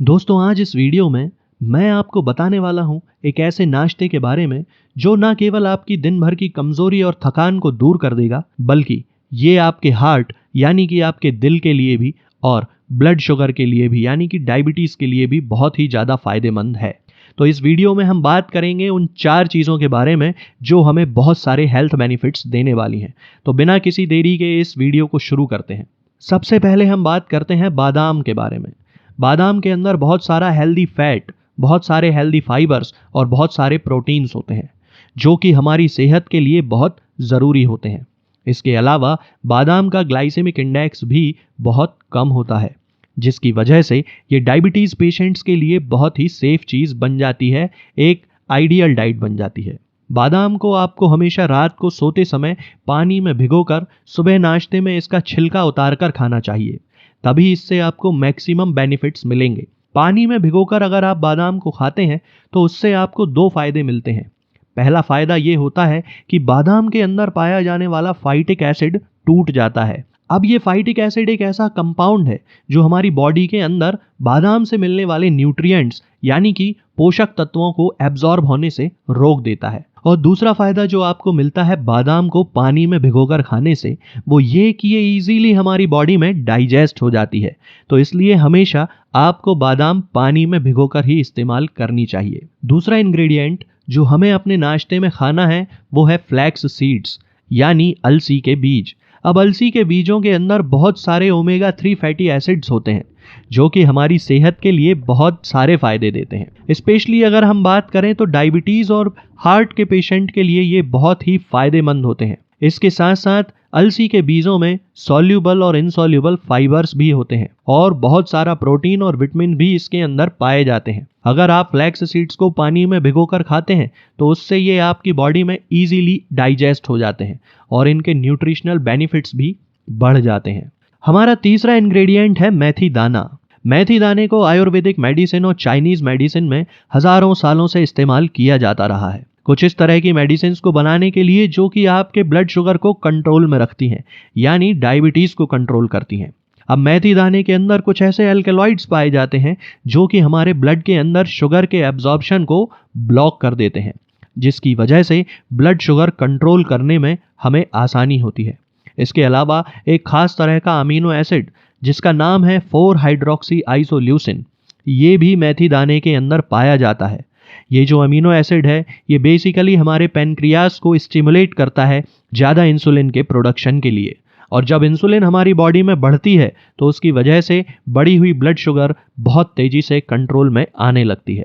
दोस्तों आज इस वीडियो में मैं आपको बताने वाला हूं एक ऐसे नाश्ते के बारे में जो ना केवल आपकी दिन भर की कमजोरी और थकान को दूर कर देगा, बल्कि ये आपके हार्ट यानी कि आपके दिल के लिए भी और ब्लड शुगर के लिए भी यानी कि डायबिटीज के लिए भी बहुत ही ज्यादा फायदेमंद है। तो इस वीडियो में हम बात करेंगे उन 4 चीजों के बारे में जो हमें बहुत सारे हेल्थ बेनिफिट्स देने वाली हैं। तो बिना किसी देरी के इस वीडियो को शुरू करते हैं। सबसे पहले हम बात करते हैं बादाम के बारे में। बादाम के अंदर बहुत सारा हेल्दी फैट, बहुत सारे हेल्दी फाइबर्स और बहुत सारे प्रोटीन्स होते हैं जो कि हमारी सेहत के लिए बहुत ज़रूरी होते हैं। इसके अलावा बादाम का ग्लाइसेमिक इंडेक्स भी बहुत कम होता है, जिसकी वजह से ये डायबिटीज़ पेशेंट्स के लिए बहुत ही सेफ चीज़ बन जाती है, एक आइडियल डाइट बन जाती है। बादाम को आपको हमेशा रात को सोते समय पानी में भिगोकर सुबह नाश्ते में इसका छिलका उतारकर खाना चाहिए, तभी इससे आपको मैक्सिमम बेनिफिट्स मिलेंगे। पानी में भिगोकर अगर आप बादाम को खाते हैं तो उससे आपको 2 फायदे मिलते हैं। पहला फायदा ये होता है कि बादाम के अंदर पाया जाने वाला फाइटिक एसिड टूट जाता है। अब ये फाइटिक एसिड एक ऐसा कंपाउंड है जो हमारी बॉडी के अंदर बादाम से मिलने वाले न्यूट्रिएंट्स यानी कि पोषक तत्वों को एब्जॉर्ब होने से रोक देता है। और दूसरा फायदा जो आपको मिलता है बादाम को पानी में भिगोकर खाने से, वो ये कि ये इजीली हमारी बॉडी में डाइजेस्ट हो जाती है। तो इसलिए हमेशा आपको बादाम पानी में भिगोकर ही इस्तेमाल करनी चाहिए। दूसरा इंग्रेडिएंट जो हमें अपने नाश्ते में खाना है वो है फ्लैक्स सीड्स यानी अलसी के बीज। अब अलसी के बीजों के अंदर बहुत सारे ओमेगा 3 फैटी एसिड्स होते हैं जो कि हमारी सेहत के लिए बहुत सारे फायदे देते हैं। स्पेशली अगर हम बात करें तो डायबिटीज और हार्ट के पेशेंट के लिए ये बहुत ही फायदेमंद होते हैं। इसके साथ साथ अलसी के बीजों में सॉल्यूबल और इनसॉल्यूबल फाइबर्स भी होते हैं और बहुत सारा प्रोटीन और विटामिन भी इसके अंदर पाए जाते हैं। अगर आप फ्लैक्स सीड्स को पानी में भिगोकर खाते हैं तो उससे ये आपकी बॉडी में इजीली डाइजेस्ट हो जाते हैं और इनके न्यूट्रिशनल बेनिफिट्स भी बढ़ जाते हैं। हमारा तीसरा इंग्रेडिएंट है मेथी दाना। मेथी दाने को आयुर्वेदिक मेडिसिन और चाइनीज मेडिसिन में हजारों सालों से इस्तेमाल किया जाता रहा है, कुछ इस तरह की मेडिसिन को बनाने के लिए जो कि आपके ब्लड शुगर को कंट्रोल में रखती हैं, यानी डायबिटीज को कंट्रोल करती हैं। अब मेथी दाने के अंदर कुछ ऐसे एल्केलॉइड्स पाए जाते हैं जो कि हमारे ब्लड के अंदर शुगर के एब्जॉर्प्शन को ब्लॉक कर देते हैं, जिसकी वजह से ब्लड शुगर कंट्रोल करने में हमें आसानी होती है। इसके अलावा एक खास तरह का अमीनो एसिड जिसका नाम है 4 हाइड्रोक्सी आइसोल्यूसिन, ये भी मेथी दाने के अंदर पाया जाता है। ये जो अमीनो एसिड है ये बेसिकली हमारे पेनक्रियास को स्टिमुलेट करता है ज़्यादा इंसुलिन के प्रोडक्शन के लिए, और जब इंसुलिन हमारी बॉडी में बढ़ती है तो उसकी वजह से बढ़ी हुई ब्लड शुगर बहुत तेज़ी से कंट्रोल में आने लगती है।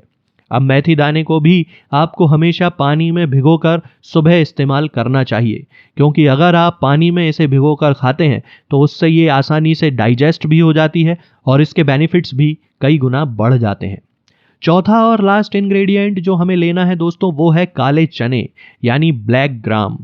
अब मेथी दाने को भी आपको हमेशा पानी में भिगोकर सुबह इस्तेमाल करना चाहिए, क्योंकि अगर आप पानी में इसे भिगोकर खाते हैं तो उससे ये आसानी से डाइजेस्ट भी हो जाती है और इसके बेनिफिट्स भी कई गुना बढ़ जाते हैं। चौथा और लास्ट इंग्रेडिएंट जो हमें लेना है दोस्तों वो है काले चने यानी ब्लैक ग्राम।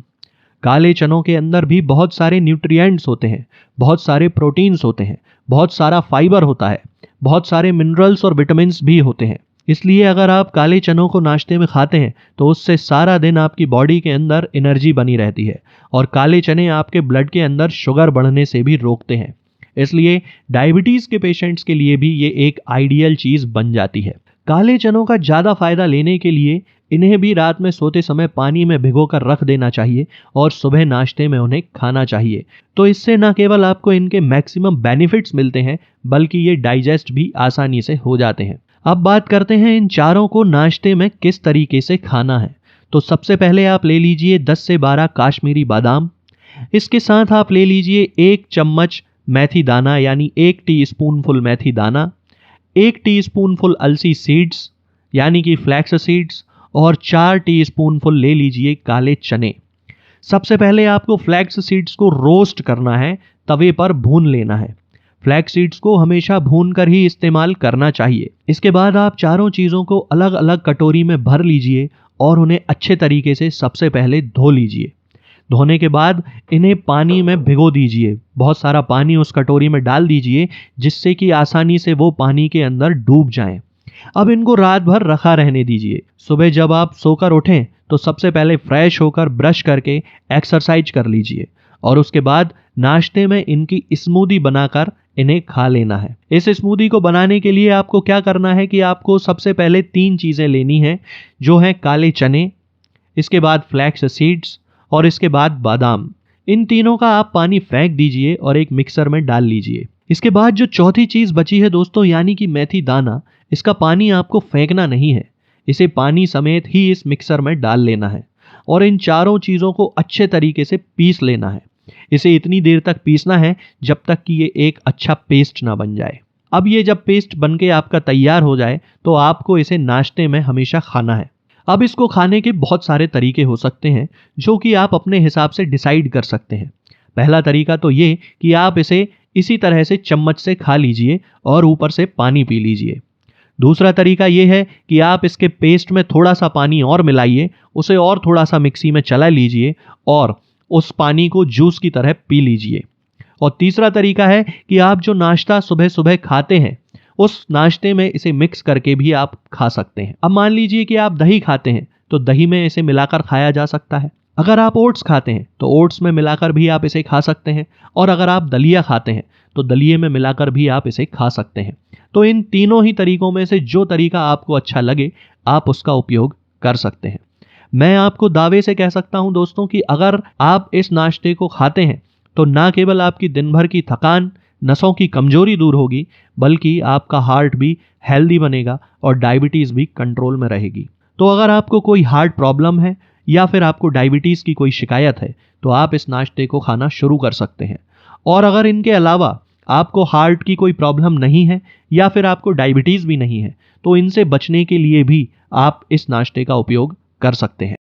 काले चनों के अंदर भी बहुत सारे न्यूट्रिएंट्स होते हैं, बहुत सारे प्रोटीन्स होते हैं, बहुत सारा फाइबर होता है, बहुत सारे मिनरल्स और विटामिन भी होते हैं। इसलिए अगर आप काले चनों को नाश्ते में खाते हैं तो उससे सारा दिन आपकी बॉडी के अंदर एनर्जी बनी रहती है और काले चने आपके ब्लड के अंदर शुगर बढ़ने से भी रोकते हैं। इसलिए डायबिटीज़ के पेशेंट्स के लिए भी ये एक आइडियल चीज़ बन जाती है। काले चनों का ज़्यादा फायदा लेने के लिए इन्हें भी रात में सोते समय पानी में भिगोकर रख देना चाहिए और सुबह नाश्ते में उन्हें खाना चाहिए। तो इससे न केवल आपको इनके मैक्सिमम बेनिफिट्स मिलते हैं बल्कि ये डाइजेस्ट भी आसानी से हो जाते हैं। अब बात करते हैं इन चारों को नाश्ते में किस तरीके से खाना है। तो सबसे पहले आप ले लीजिए 10 से 12 काश्मीरी बादाम। इसके साथ आप ले लीजिए 1 चम्मच मेथी दाना यानी 1 टीस्पूनफुल मेथी दाना, 1 टीस्पूनफुल अलसी सीड्स यानी कि फ्लैक्स सीड्स और 4 टीस्पूनफुल ले लीजिए काले चने। सबसे पहले आपको फ्लैक्स सीड्स को रोस्ट करना है, तवे पर भून लेना है। फ्लैक्स सीड्स को हमेशा भून कर ही इस्तेमाल करना चाहिए। इसके बाद आप चारों चीज़ों को अलग अलग कटोरी में भर लीजिए और उन्हें अच्छे तरीके से सबसे पहले धो लीजिए। धोने के बाद इन्हें पानी में भिगो दीजिए, बहुत सारा पानी उस कटोरी में डाल दीजिए जिससे कि आसानी से वो पानी के अंदर डूब जाएं। अब इनको रात भर रखा रहने दीजिए। सुबह जब आप सोकर उठें तो सबसे पहले फ्रेश होकर ब्रश करके एक्सरसाइज कर लीजिए और उसके बाद नाश्ते में इनकी स्मूदी बनाकर इन्हें खा लेना है। इस स्मूदी को बनाने के लिए आपको क्या करना है कि आपको सबसे पहले 3 चीजें लेनी है, जो है काले चने, इसके बाद फ्लैक्स सीड्स और इसके बाद बादाम। इन तीनों का आप पानी फेंक दीजिए और एक मिक्सर में डाल लीजिए। इसके बाद जो चौथी चीज बची है दोस्तों, यानी कि मेथी दाना, इसका पानी आपको फेंकना नहीं है, इसे पानी समेत ही इस मिक्सर में डाल लेना है और इन चारों चीजों को अच्छे तरीके से पीस लेना है। इसे इतनी देर तक पीसना है जब तक कि ये एक अच्छा पेस्ट ना बन जाए। अब ये जब पेस्ट बनके आपका तैयार हो जाए तो आपको इसे नाश्ते में हमेशा खाना है। अब इसको खाने के बहुत सारे तरीके हो सकते हैं जो कि आप अपने हिसाब से डिसाइड कर सकते हैं। पहला तरीका तो ये कि आप इसे इसी तरह से चम्मच से खा लीजिए और ऊपर से पानी पी लीजिए। दूसरा तरीका ये है कि आप इसके पेस्ट में थोड़ा सा पानी और मिलाइए, उसे और थोड़ा सा मिक्सी में चला लीजिए और उस पानी को जूस की तरह पी लीजिए। और तीसरा तरीका है कि आप जो नाश्ता सुबह सुबह खाते हैं उस नाश्ते में इसे मिक्स करके भी आप खा सकते हैं। अब मान लीजिए कि आप दही खाते हैं तो दही में इसे मिलाकर खाया जा सकता है। अगर आप ओट्स खाते हैं तो ओट्स में मिलाकर भी आप इसे खा सकते हैं और अगर आप दलिया खाते हैं तो दलिये में मिलाकर भी आप इसे खा सकते हैं। तो इन तीनों ही तरीकों में से जो तरीका आपको अच्छा लगे आप उसका उपयोग कर सकते हैं। मैं आपको दावे से कह सकता हूं दोस्तों कि अगर आप इस नाश्ते को खाते हैं तो ना केवल आपकी दिन भर की थकान, नसों की कमजोरी दूर होगी, बल्कि आपका हार्ट भी हेल्दी बनेगा और डायबिटीज भी कंट्रोल में रहेगी। तो अगर आपको कोई हार्ट प्रॉब्लम है या फिर आपको डायबिटीज की कोई शिकायत है तो आप इस नाश्ते को खाना शुरू कर सकते हैं। और अगर इनके अलावा आपको हार्ट की कोई प्रॉब्लम नहीं है या फिर आपको डायबिटीज भी नहीं है तो इनसे बचने के लिए भी आप इस नाश्ते का उपयोग कर सकते हैं।